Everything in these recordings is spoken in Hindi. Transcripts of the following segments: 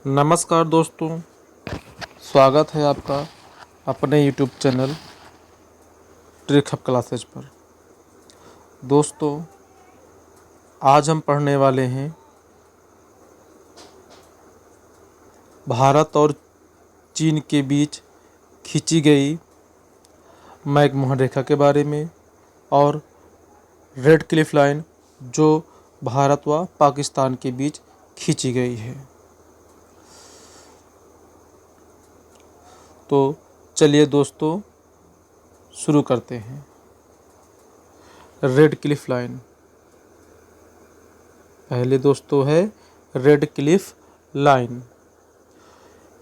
नमस्कार दोस्तों, स्वागत है आपका अपने YouTube channel trick hub classes पर। दोस्तों, आज हम पढ़ने वाले हैं भारत और चीन के बीच खींची गई मैकमोहन रेखा के बारे में और रेड क्लिफ लाइन जो भारत व पाकिस्तान के बीच खींची गई है। तो चलिए दोस्तों शुरू करते हैं। रेड क्लिफ लाइन पहले दोस्तों है रेड क्लिफ लाइन।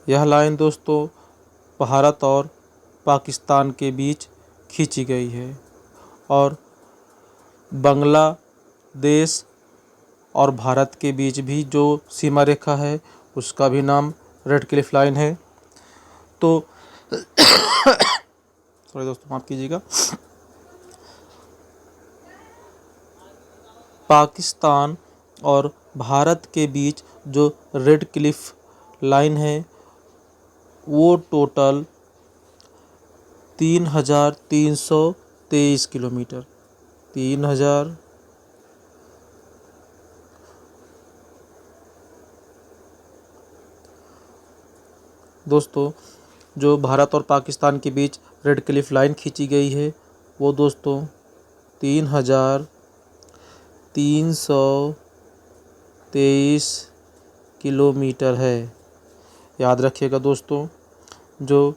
यह लाइन दोस्तों भारत और पाकिस्तान के बीच खींची गई है और बांग्लादेश और भारत के बीच भी जो सीमा रेखा है उसका भी नाम रेड क्लिफ लाइन है। तो सॉरी दोस्तों, माफ़ कीजिएगा। पाकिस्तान और भारत के बीच जो रेड क्लिफ लाइन है वो टोटल 3,323 किलोमीटर 3,000 दोस्तों जो भारत और पाकिस्तान के बीच रेड क्लिफ लाइन खींची गई है वो दोस्तों 3,323 किलोमीटर है। याद रखिएगा दोस्तों, जो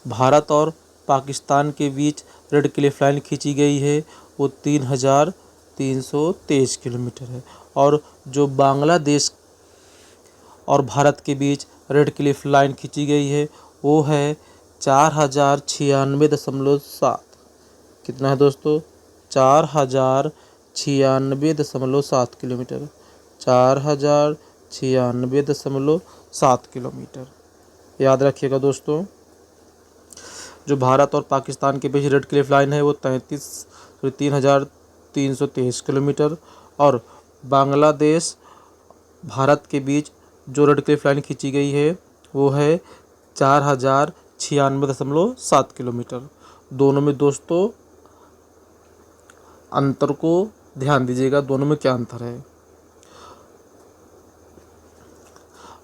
भारत और पाकिस्तान के बीच रेड क्लिफ लाइन खींची गई है वो 3,323 किलोमीटर है और जो बांग्लादेश और भारत के बीच रेड क्लिफ लाइन खींची गई है वो है 4,096.7। कितना है दोस्तों? 4,096.7 किलोमीटर 4,096.7 किलोमीटर। याद रखिएगा दोस्तों, जो भारत और पाकिस्तान के बीच रेड क्लिफ लाइन है वो 3,323 किलोमीटर और बांग्लादेश भारत के बीच जो रेड क्लिफ लाइन खींची गई है वो है 4,096.7 किलोमीटर। दोनों में दोस्तों अंतर को ध्यान दीजिएगा, दोनों में क्या अंतर है।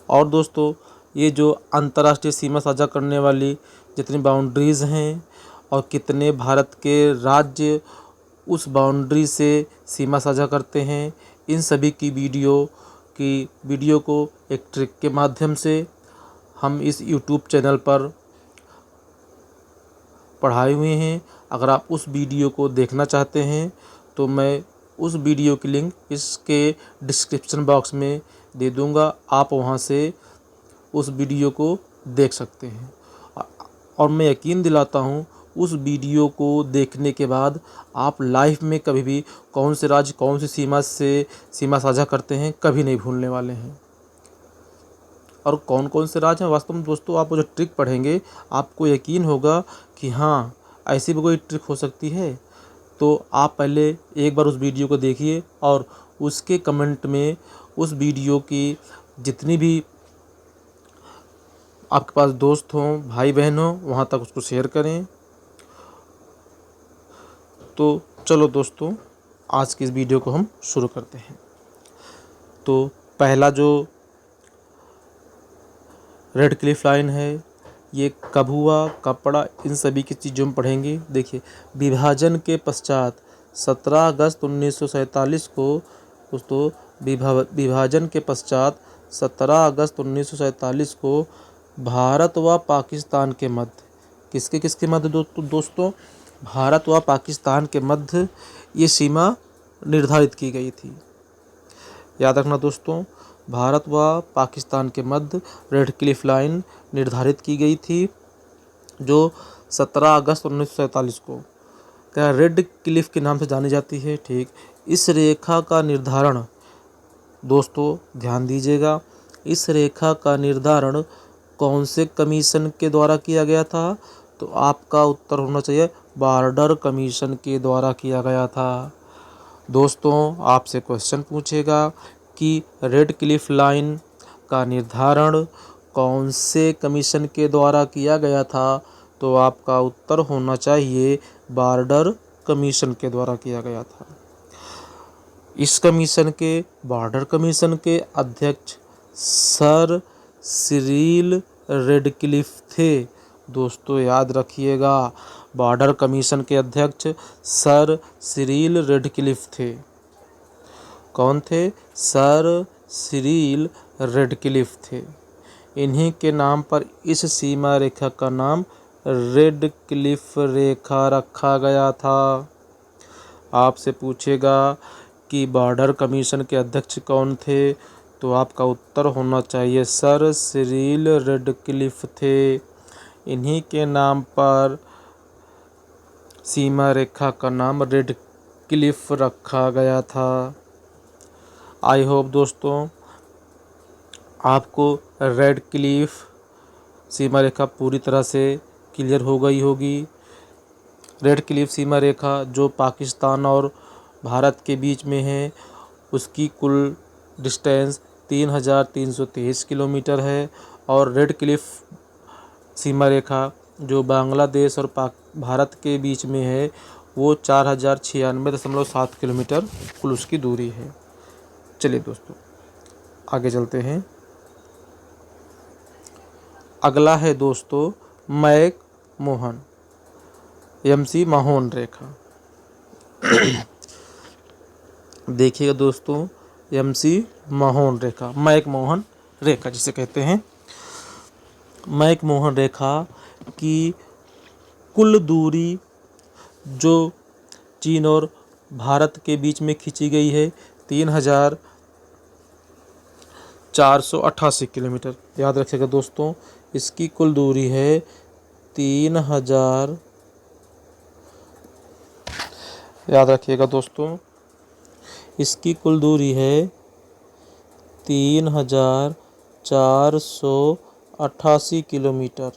और दोस्तों ये जो अंतर्राष्ट्रीय सीमा साझा करने वाली जितनी बाउंड्रीज़ हैं और कितने भारत के राज्य उस बाउंड्री से सीमा साझा करते हैं, इन सभी की वीडियो को एक ट्रिक के माध्यम से हम इस YouTube चैनल पर पढ़ाए हुए हैं। अगर आप उस वीडियो को देखना चाहते हैं तो मैं उस वीडियो की लिंक इसके डिस्क्रिप्शन बॉक्स में दे दूंगा, आप वहां से उस वीडियो को देख सकते हैं। और मैं यकीन दिलाता हूं उस वीडियो को देखने के बाद आप लाइफ में कभी भी कौन से राज्य कौन सी सीमा से सीमा साझा करते हैं कभी नहीं भूलने वाले हैं। और कौन कौन से राज्य हैं वास्तव में दोस्तों, आप वो जो ट्रिक पढ़ेंगे आपको यकीन होगा कि हाँ ऐसी भी कोई ट्रिक हो सकती है। तो आप पहले एक बार उस वीडियो को देखिए और उसके कमेंट में उस वीडियो की जितनी भी आपके पास दोस्त हों, भाई बहन हों, वहाँ तक उसको शेयर करें। तो चलो दोस्तों आज की इस वीडियो को हम शुरू करते हैं। तो पहला जो रेड क्लिफ लाइन है ये कब हुआ, कब पड़ा, इन सभी की चीज़ों में पढ़ेंगे। देखिए, विभाजन के पश्चात 17 अगस्त 1947 को दोस्तों विभाजन के पश्चात 17 अगस्त 1947 को भारत व पाकिस्तान के मध्य किसके मध्य दोस्तों भारत व पाकिस्तान के मध्य ये सीमा निर्धारित की गई थी। याद रखना दोस्तों, भारत व पाकिस्तान के मध्य रेड क्लिफ लाइन निर्धारित की गई थी जो 17 अगस्त 1947 को क्या रेड क्लिफ के नाम से जानी जाती है। ठीक, इस रेखा का निर्धारण दोस्तों ध्यान दीजिएगा, इस रेखा का निर्धारण कौन से कमीशन के द्वारा किया गया था? तो आपका उत्तर होना चाहिए बॉर्डर कमीशन के द्वारा किया गया था। दोस्तों आपसे क्वेश्चन पूछेगा कि रेड क्लिफ लाइन का निर्धारण कौन से कमीशन के द्वारा किया गया था? तो आपका उत्तर होना चाहिए बॉर्डर कमीशन के द्वारा किया गया था। इस कमीशन के बॉर्डर कमीशन के अध्यक्ष सर सिरिल रेडक्लिफ थे। दोस्तों याद रखिएगा, बॉर्डर कमीशन के अध्यक्ष सर सिरिल रेडक्लिफ थे। कौन थे? सर सिरिल रेडक्लिफ थे। इन्हीं के नाम पर इस सीमा रेखा का नाम रेडक्लिफ रेखा रखा गया था। आपसे पूछेगा कि बॉर्डर कमीशन के अध्यक्ष कौन थे? तो आपका उत्तर होना चाहिए सर सिरिल रेडक्लिफ थे। इन्हीं के नाम पर सीमा रेखा का नाम रेडक्लिफ रखा गया था। आई होप दोस्तों आपको रेडक्लिफ सीमा रेखा पूरी तरह से क्लियर हो गई होगी। रेडक्लिफ सीमा रेखा जो पाकिस्तान और भारत के बीच में है, उसकी कुल डिस्टेंस 3323 किलोमीटर है। और रेडक्लिफ सीमा रेखा जो बांग्लादेश और भारत के बीच में है, वो 4096.7 किलोमीटर कुल उसकी दूरी है। चलिए दोस्तों आगे चलते हैं। अगला है दोस्तों मैक मोहन MC माहोन रेखा। देखिएगा दोस्तों, MC माहोन रेखा, मैक मोहन रेखा जिसे कहते हैं। मैक मोहन रेखा की कुल दूरी जो चीन और भारत के बीच में खींची गई है 3488 किलोमीटर। याद रखिएगा दोस्तों, इसकी कुल दूरी है 3000। याद रखिएगा दोस्तों, इसकी कुल दूरी है 3488 किलोमीटर।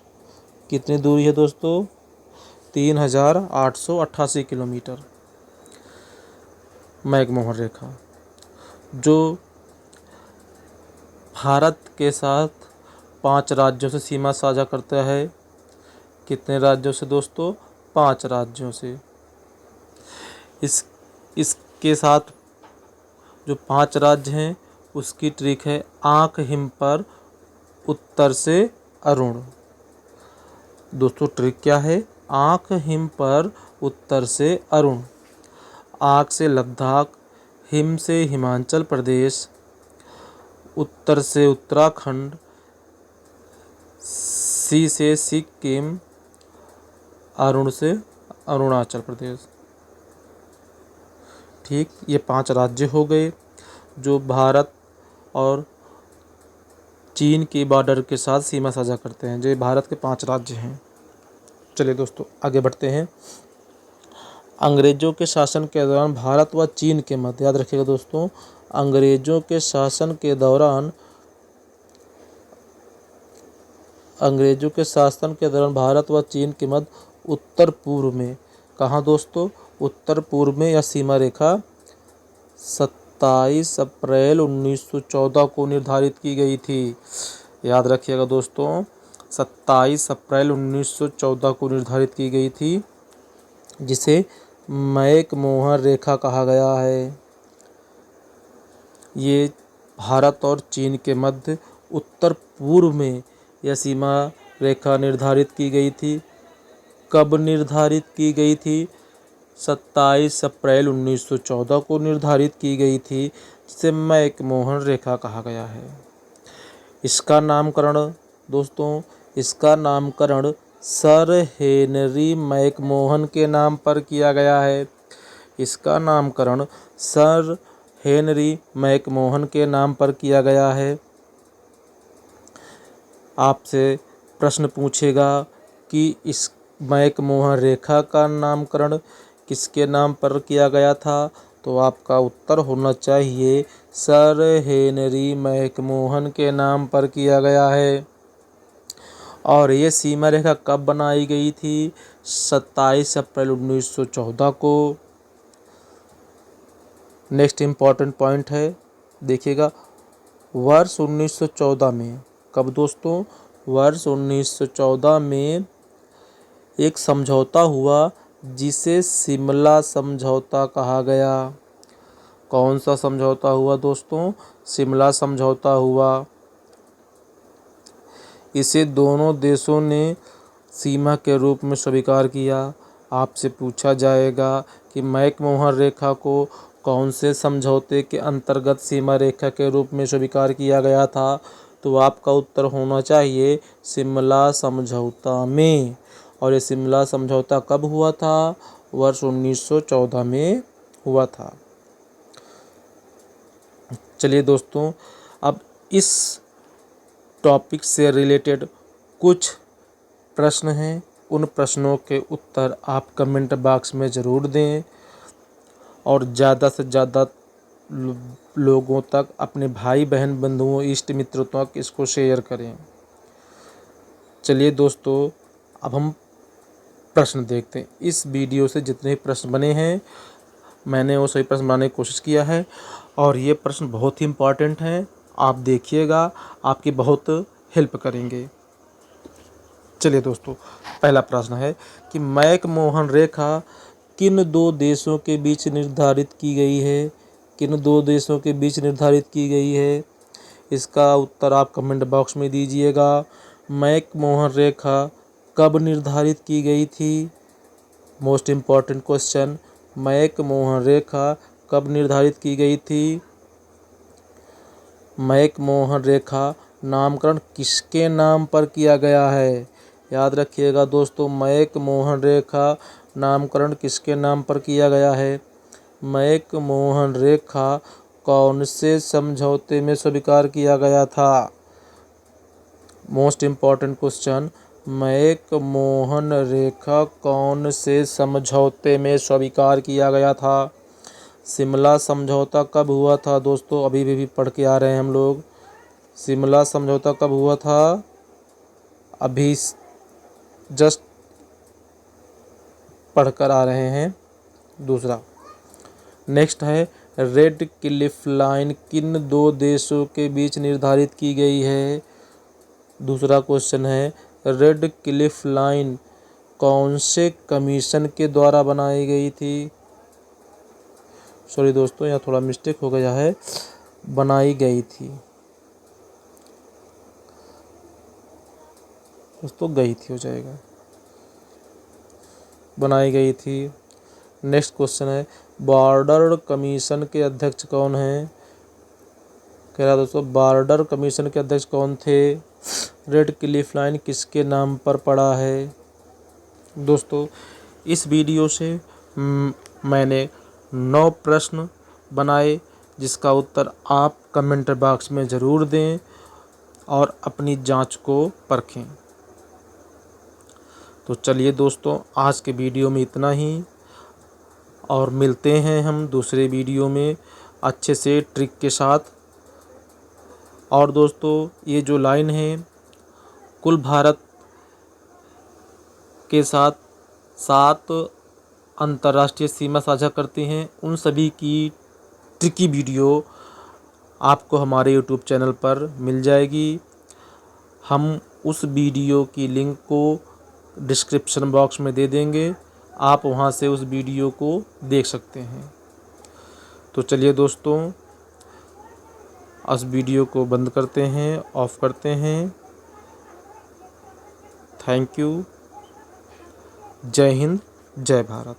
कितनी दूरी है दोस्तों? 3888 किलोमीटर। मैक मोहन रेखा जो भारत के साथ 5 राज्यों से सीमा साझा करता है। कितने राज्यों से दोस्तों? 5 राज्यों से। इसके साथ जो 5 राज्य हैं उसकी ट्रिक है आंख हिम पर उत्तर से अरुण। दोस्तों ट्रिक क्या है? आंख हिम पर उत्तर से अरुण। आंख से लद्दाख, हिम से हिमाचल प्रदेश, उत्तर से उत्तराखंड, सी से सिक्किम, अरुण से अरुणाचल प्रदेश। ठीक, ये 5 राज्य हो गए जो भारत और चीन के बॉर्डर के साथ सीमा साझा करते हैं। जो भारत के 5 राज्य हैं। चलिए दोस्तों आगे बढ़ते हैं। अंग्रेजों के शासन के दौरान भारत व चीन के मध्य, याद रखिएगा दोस्तों, अंग्रेजों के शासन के दौरान भारत व चीन के मध्य उत्तर पूर्व में, कहाँ दोस्तों? उत्तर पूर्व में यह सीमा रेखा 27 अप्रैल 1914 को निर्धारित की गई थी। याद रखिएगा दोस्तों, 27 अप्रैल 1914 को निर्धारित की गई थी, जिसे मैक मोहन रेखा कहा गया है। ये भारत और चीन के मध्य उत्तर पूर्व में यह सीमा रेखा निर्धारित की गई थी। कब निर्धारित की गई थी? 27 अप्रैल 1914 को निर्धारित की गई थी, जिसे मैक मोहन रेखा कहा गया है। इसका नामकरण दोस्तों, इसका नामकरण सर हेनरी मैक मोहन के नाम पर किया गया है। इसका नामकरण सर हेनरी मैक मोहन के नाम पर किया गया है। आपसे प्रश्न पूछेगा कि इस मैक मोहन रेखा का नामकरण किसके नाम पर किया गया था? तो आपका उत्तर होना चाहिए सर हेनरी मैक मोहन के नाम पर किया गया है। और ये सीमा रेखा कब बनाई गई थी? 27 अप्रैल 1914 को। नेक्स्ट इम्पॉर्टेंट पॉइंट है, देखिएगा, वर्ष 1914 में, कब दोस्तों, वर्ष 1914 में एक समझौता हुआ जिसे शिमला समझौता कहा गया। कौन सा समझौता हुआ दोस्तों? शिमला समझौता हुआ। इसे दोनों देशों ने सीमा के रूप में स्वीकार किया। आपसे पूछा जाएगा कि मैकमोहन रेखा को कौन से समझौते के अंतर्गत सीमा रेखा के रूप में स्वीकार किया गया था, तो आपका उत्तर होना चाहिए शिमला समझौता में। और ये शिमला समझौता कब हुआ था? वर्ष 1914 में हुआ था। चलिए दोस्तों, अब इस टॉपिक से रिलेटेड कुछ प्रश्न हैं, उन प्रश्नों के उत्तर आप कमेंट बॉक्स में ज़रूर दें और ज़्यादा से ज़्यादा लोगों तक, अपने भाई बहन बंधुओं इष्ट मित्रों तक इसको शेयर करें। चलिए दोस्तों, अब हम प्रश्न देखते हैं। इस वीडियो से जितने प्रश्न बने हैं मैंने वो सही प्रश्न बनाने की कोशिश किया है और ये प्रश्न बहुत ही इम्पॉर्टेंट हैं। आप देखिएगा, आपकी बहुत हेल्प करेंगे। चलिए दोस्तों, पहला प्रश्न है कि मैकमोहन रेखा किन दो देशों के बीच निर्धारित की गई है? किन दो देशों के बीच निर्धारित की गई है? इसका उत्तर आप कमेंट बॉक्स में दीजिएगा। मैकमोहन रेखा कब निर्धारित की गई थी? मोस्ट इम्पॉर्टेंट क्वेश्चन, मैकमोहन रेखा कब निर्धारित की गई थी? मैकमोहन रेखा नामकरण किसके नाम पर किया गया है? याद रखिएगा दोस्तों, मैकमोहन रेखा नामकरण किसके नाम पर किया गया है? मैकमोहन रेखा कौन से समझौते में स्वीकार किया गया था? मोस्ट इम्पॉर्टेंट क्वेश्चन, मैकमोहन रेखा कौन से समझौते में स्वीकार किया गया था? शिमला समझौता कब हुआ था दोस्तों? अभी भी पढ़ के आ रहे हैं हम लोग। शिमला समझौता कब हुआ था? अभी जस्ट पढ़कर आ रहे हैं। दूसरा, नेक्स्ट है, रेड क्लिफ लाइन किन दो देशों के बीच निर्धारित की गई है? दूसरा क्वेश्चन है, रेड क्लिफ लाइन कौन से कमीशन के द्वारा बनाई गई थी? सॉरी दोस्तों, यहाँ थोड़ा मिस्टेक हो गया है, बनाई गई थी दोस्तों, गई थी हो जाएगा, बनाई गई थी। नेक्स्ट क्वेश्चन है, बॉर्डर कमीशन के अध्यक्ष कौन हैं? कह रहा दोस्तों, बॉर्डर कमीशन के अध्यक्ष कौन थे? रेड क्लिफ लाइन किसके नाम पर पड़ा है? दोस्तों, इस वीडियो से मैंने 9 प्रश्न बनाए जिसका उत्तर आप कमेंट बॉक्स में ज़रूर दें और अपनी जांच को परखें। तो चलिए दोस्तों, आज के वीडियो में इतना ही और मिलते हैं हम दूसरे वीडियो में अच्छे से ट्रिक के साथ। और दोस्तों, ये जो लाइन है कुल भारत के साथ 7 अंतर्राष्ट्रीय सीमा साझा करती हैं, उन सभी की ट्रिकी वीडियो आपको हमारे यूट्यूब चैनल पर मिल जाएगी। हम उस वीडियो की लिंक को डिस्क्रिप्शन बॉक्स में दे देंगे, आप वहां से उस वीडियो को देख सकते हैं। तो चलिए दोस्तों, इस वीडियो को बंद करते हैं, ऑफ करते हैं। Thank you. जय हिंद, जय भारत।